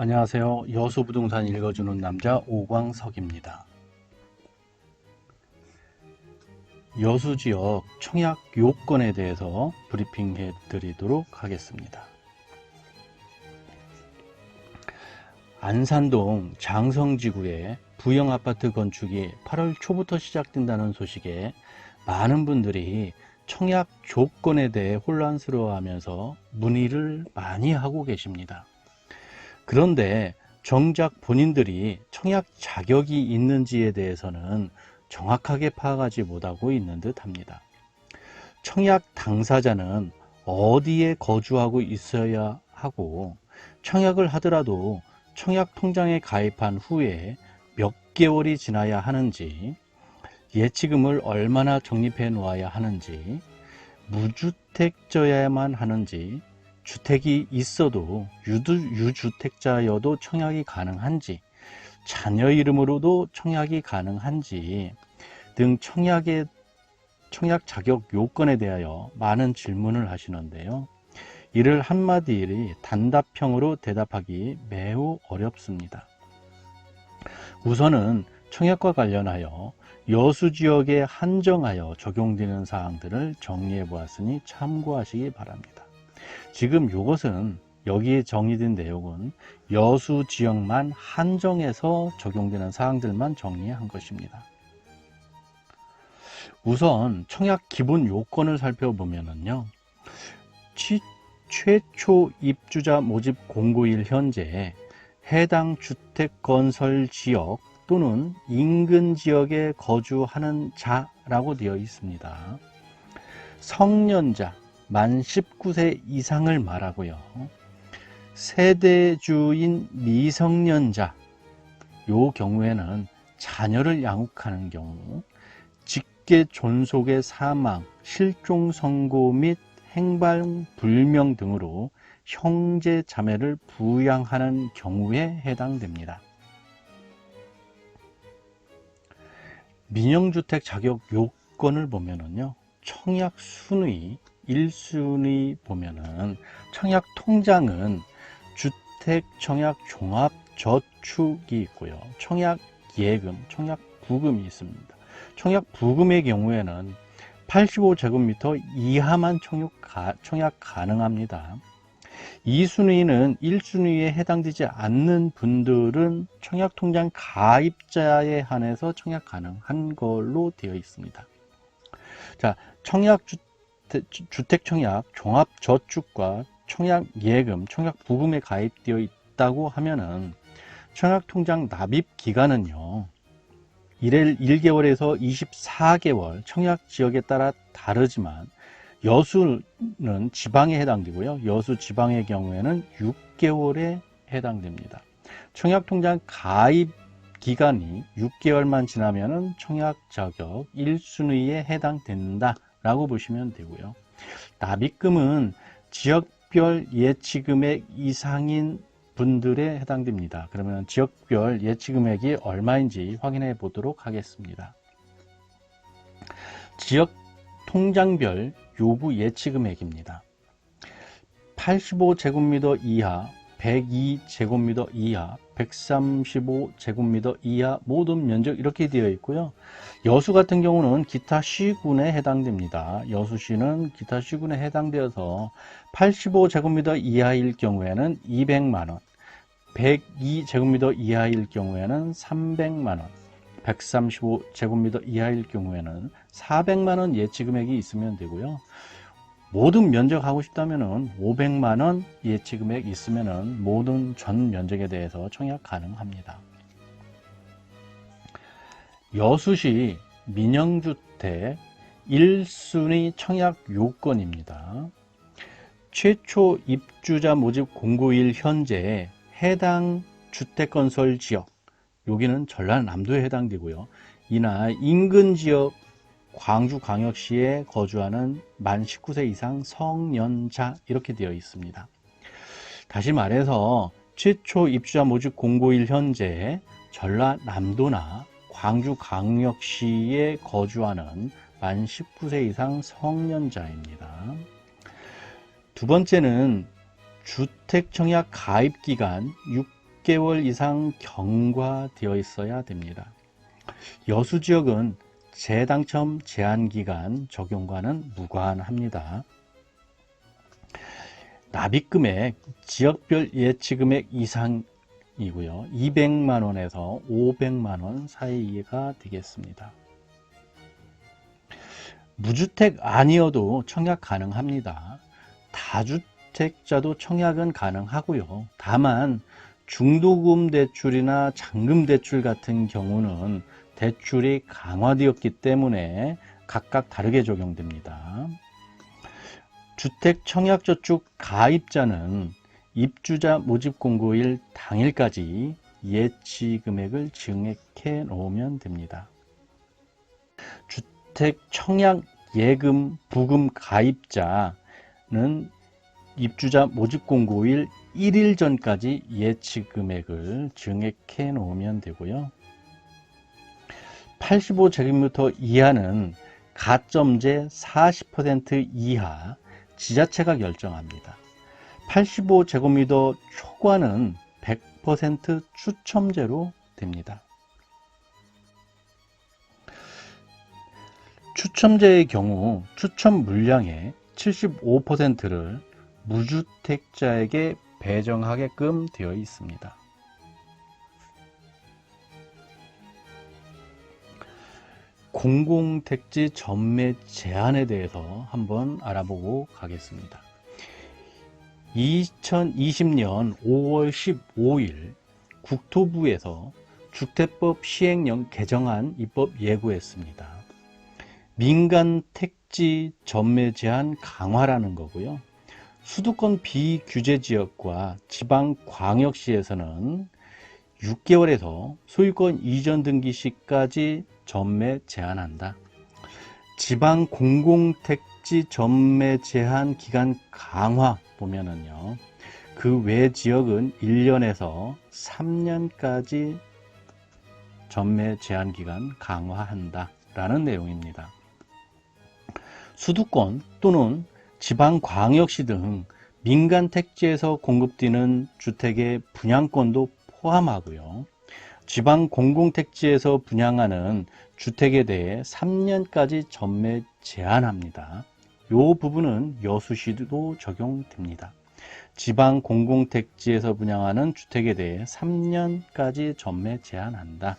안녕하세요. 여수부동산 읽어주는 남자 오광석입니다. 여수지역 청약 요건에 대해서 브리핑해 드리도록 하겠습니다. 안산동 장성지구에 부영아파트 건축이 8월 초부터 시작된다는 소식에 많은 분들이 청약 조건에 대해 혼란스러워하면서 문의를 많이 하고 계십니다. 그런데 정작 본인들이 청약 자격이 있는지에 대해서는 정확하게 파악하지 못하고 있는 듯 합니다. 청약 당사자는 어디에 거주하고 있어야 하고, 청약을 하더라도 청약 통장에 가입한 후에 몇 개월이 지나야 하는지, 예치금을 얼마나 적립해 놓아야 하는지, 무주택자야만 하는지, 주택이 있어도 유주택자여도 청약이 가능한지, 자녀 이름으로도 청약이 가능한지 등 청약 자격 요건에 대하여 많은 질문을 하시는데요. 이를 한마디로 단답형으로 대답하기 매우 어렵습니다. 우선은 청약과 관련하여 여수지역에 한정하여 적용되는 사항들을 정리해 보았으니 참고하시기 바랍니다. 지금 이것은 여기에 정의된 내용은 여수 지역만 한정해서 적용되는 사항들만 정리한 것입니다. 우선 청약 기본 요건을 살펴보면요. 최초 입주자 모집 공고일 현재 해당 주택 건설 지역 또는 인근 지역에 거주하는 자라고 되어 있습니다. 성년자 만 19세 이상을 말하고요. 세대주인 미성년자, 요 경우에는 자녀를 양육하는 경우, 직계 존속의 사망, 실종 선고 및 행방 불명 등으로 형제 자매를 부양하는 경우에 해당됩니다. 민영주택 자격 요건을 보면은요, 청약 순위 1순위 보면은 청약 통장은 주택 청약 종합 저축이 있고요. 청약 예금, 청약 부금이 있습니다. 청약 부금의 경우에는 85제곱미터 이하만 청약 가능합니다. 2순위는 1순위에 해당되지 않는 분들은 청약 통장 가입자에 한해서 청약 가능한 걸로 되어 있습니다. 자, 주택 청약 종합저축과 청약 예금, 청약 부금에 가입되어 있다고 하면은 청약 통장 납입 기간은요, 1개월에서 24개월, 청약 지역에 따라 다르지만 여수는 지방에 해당되고요. 여수 지방의 경우에는 6개월에 해당됩니다. 청약 통장 가입 기간이 6개월만 지나면은 청약 자격 1순위에 해당된다 라고 보시면 되고요. 납입금은 지역별 예치금액 이상인 분들에 해당됩니다. 그러면 지역별 예치금액이 얼마인지 확인해 보도록 하겠습니다. 지역 통장별 요구 예치금액입니다. 85제곱미터 이하, 102제곱미터 이하, 135제곱미터 이하 모든 면적 이렇게 되어 있고요. 여수 같은 경우는 기타 시군에 해당됩니다. 여수시는 기타 시군에 해당되어서 85제곱미터 이하일 경우에는 200만원, 102제곱미터 이하일 경우에는 300만원, 135제곱미터 이하일 경우에는 400만원 예치금액이 있으면 되고요. 모든 면적 하고 싶다면 500만원 예치금액 있으면 모든 전 면적에 대해서 청약 가능합니다. 여수시 민영주택 1순위 청약 요건입니다. 최초 입주자 모집 공고일 현재 해당 주택건설 지역, 여기는 전라남도에 해당되고요. 이나 인근 지역 광주광역시에 거주하는 만 19세 이상 성년자 이렇게 되어 있습니다. 다시 말해서 최초 입주자 모집 공고일 현재 전라남도나 광주광역시에 거주하는 만 19세 이상 성년자입니다. 두 번째는 주택청약 가입기간 6개월 이상 경과되어 있어야 됩니다. 여수지역은 재당첨 제한기간 적용과는 무관합니다. 납입금액 지역별 예치금액 이상이고요. 200만원에서 500만원 사이가 되겠습니다. 무주택 아니어도 청약 가능합니다. 다주택자도 청약은 가능하고요. 다만 중도금 대출이나 잔금 대출 같은 경우는 대출이 강화되었기 때문에 각각 다르게 적용됩니다. 주택 청약저축 가입자는 입주자 모집 공고일 당일까지 예치 금액을 증액해 놓으면 됩니다. 주택 청약 예금 부금 가입자는 입주자 모집 공고일 1일 전까지 예치 금액을 증액해 놓으면 되고요. 85제곱미터 이하는 가점제 40% 이하 지자체가 결정합니다. 85제곱미터 초과는 100% 추첨제로 됩니다. 추첨제의 경우 추첨 물량의 75%를 무주택자에게 배정하게끔 되어 있습니다. 공공택지 전매 제한에 대해서 한번 알아보고 가겠습니다. 2020년 5월 15일 국토부에서 주택법 시행령 개정안 입법 예고했습니다. 민간 택지 전매 제한 강화라는 거고요. 수도권 비규제 지역과 지방광역시에서는 6개월에서 소유권 이전 등기 시까지 전매 제한한다. 지방 공공택지 전매 제한 기간 강화 보면은요, 그 외 지역은 1년에서 3년까지 전매 제한 기간 강화한다 라는 내용입니다. 수도권 또는 지방광역시 등 민간 택지에서 공급되는 주택의 분양권도 포함하고요. 지방 공공택지에서 분양하는 주택에 대해 3년까지 전매 제한합니다. 이 부분은 여수시도 적용됩니다. 지방 공공택지에서 분양하는 주택에 대해 3년까지 전매 제한한다.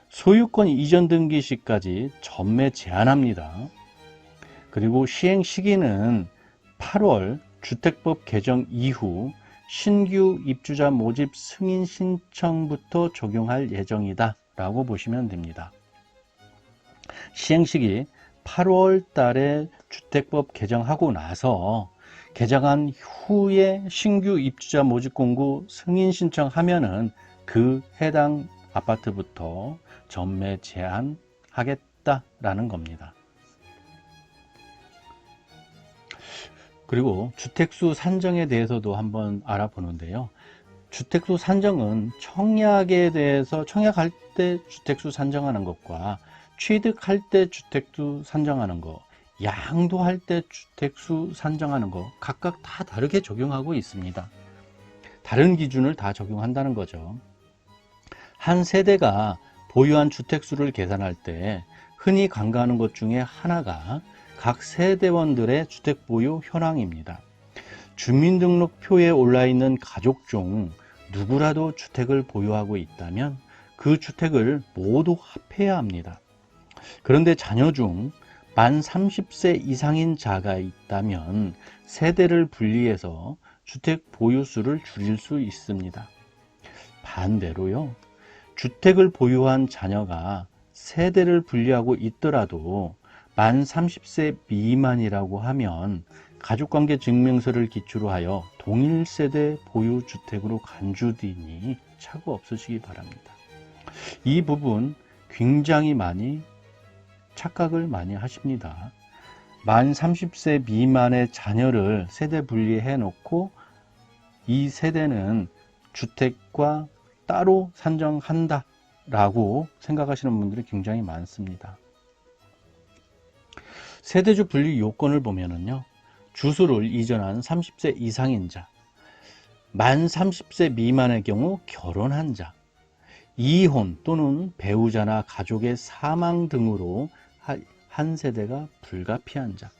소유권 이전 등기 시까지 전매 제한합니다. 그리고 시행 시기는 8월 주택법 개정 이후 신규 입주자 모집 승인 신청부터 적용할 예정이다 라고 보시면 됩니다. 시행시기 8월 달에 주택법 개정하고 나서 개정한 후에 신규 입주자 모집 공고 승인 신청하면은 그 해당 아파트부터 전매 제한하겠다라는 겁니다. 그리고 주택수 산정에 대해서도 한번 알아보는데요. 주택수 산정은 청약에 대해서 청약할 때 주택수 산정하는 것과 취득할 때 주택수 산정하는 것, 양도할 때 주택수 산정하는 것 각각 다 다르게 적용하고 있습니다. 다른 기준을 다 적용한다는 거죠. 한 세대가 보유한 주택수를 계산할 때 흔히 간과하는 것 중에 하나가 각 세대원들의 주택 보유 현황입니다. 주민등록표에 올라있는 가족 중 누구라도 주택을 보유하고 있다면 그 주택을 모두 합해야 합니다. 그런데 자녀 중 만 30세 이상인 자가 있다면 세대를 분리해서 주택 보유수를 줄일 수 있습니다. 반대로요, 주택을 보유한 자녀가 세대를 분리하고 있더라도 만 30세 미만이라고 하면 가족관계 증명서를 기초로 하여 동일 세대 보유 주택으로 간주되니 착오 없으시기 바랍니다. 이 부분 굉장히 많이 착각을 많이 하십니다. 만 30세 미만의 자녀를 세대 분리해 놓고 이 세대는 주택과 따로 산정한다 라고 생각하시는 분들이 굉장히 많습니다. 세대주 분리 요건을 보면은요, 주소를 이전한 30세 이상인 자, 만 30세 미만의 경우 결혼한 자, 이혼 또는 배우자나 가족의 사망 등으로 한 세대가 불가피한 자,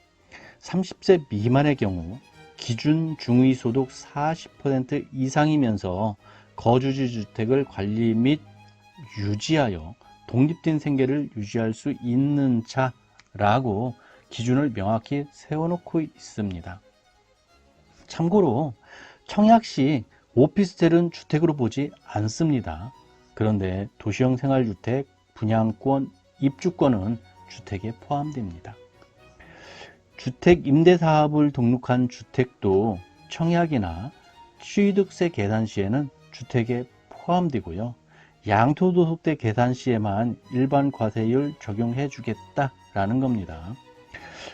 30세 미만의 경우 기준 중위소득 40% 이상이면서 거주지 주택을 관리 및 유지하여 독립된 생계를 유지할 수 있는 자라고 기준을 명확히 세워놓고 있습니다. 참고로 청약시 오피스텔은 주택으로 보지 않습니다. 그런데 도시형 생활주택, 분양권, 입주권은 주택에 포함됩니다. 주택 임대사업을 등록한 주택도 청약이나 취득세 계산 시에는 주택에 포함되고요. 양도소득세 계산 시에만 일반 과세율 적용해 주겠다라는 겁니다.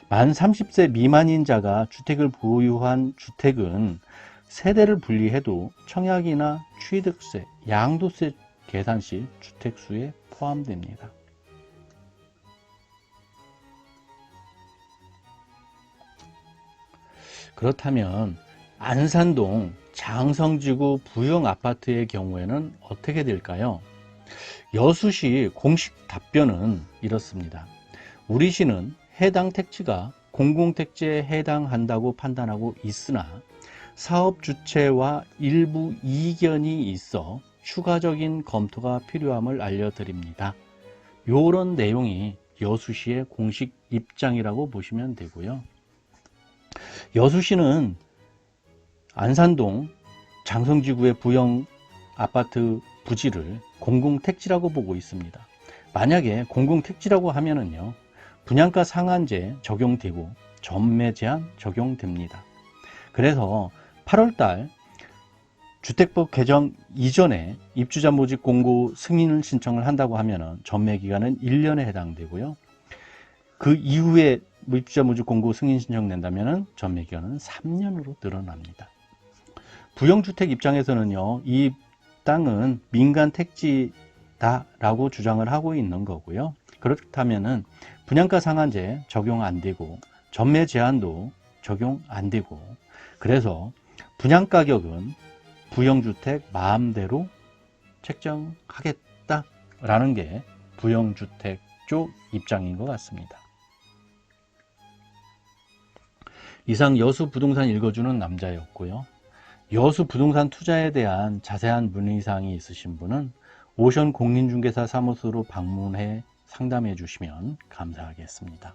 만 30세 미만인 자가 주택을 보유한 주택은 세대를 분리해도 청약이나 취득세, 양도세 계산 시 주택수에 포함됩니다. 그렇다면 안산동 장성지구 부영 아파트의 경우에는 어떻게 될까요? 여수시 공식 답변은 이렇습니다. 우리 시는 해당 택지가 공공택지에 해당한다고 판단하고 있으나 사업 주체와 일부 이견이 있어 추가적인 검토가 필요함을 알려드립니다. 이런 내용이 여수시의 공식 입장이라고 보시면 되고요. 여수시는 안산동 장성지구의 부영 아파트 부지를 공공택지라고 보고 있습니다. 만약에 공공택지라고 하면은요, 분양가 상한제 적용되고 전매 제한 적용됩니다. 그래서 8월달 주택법 개정 이전에 입주자 모집 공고 승인 신청을 한다고 하면은 전매 기간은 1년에 해당되고요. 그 이후에 입주자 모집 공고 승인 신청 낸다면은 전매 기간은 3년으로 늘어납니다. 부영주택 입장에서는요, 이 땅은 민간 택지다라고 주장을 하고 있는 거고요. 그렇다면은 분양가 상한제 적용 안 되고 전매 제한도 적용 안 되고, 그래서 분양가격은 부영주택 마음대로 책정하겠다라는 게 부영주택 쪽 입장인 것 같습니다. 이상 여수 부동산 읽어주는 남자였고요. 여수 부동산 투자에 대한 자세한 문의사항이 있으신 분은 오션 공인중개사 사무소로 방문해 상담해 주시면 감사하겠습니다.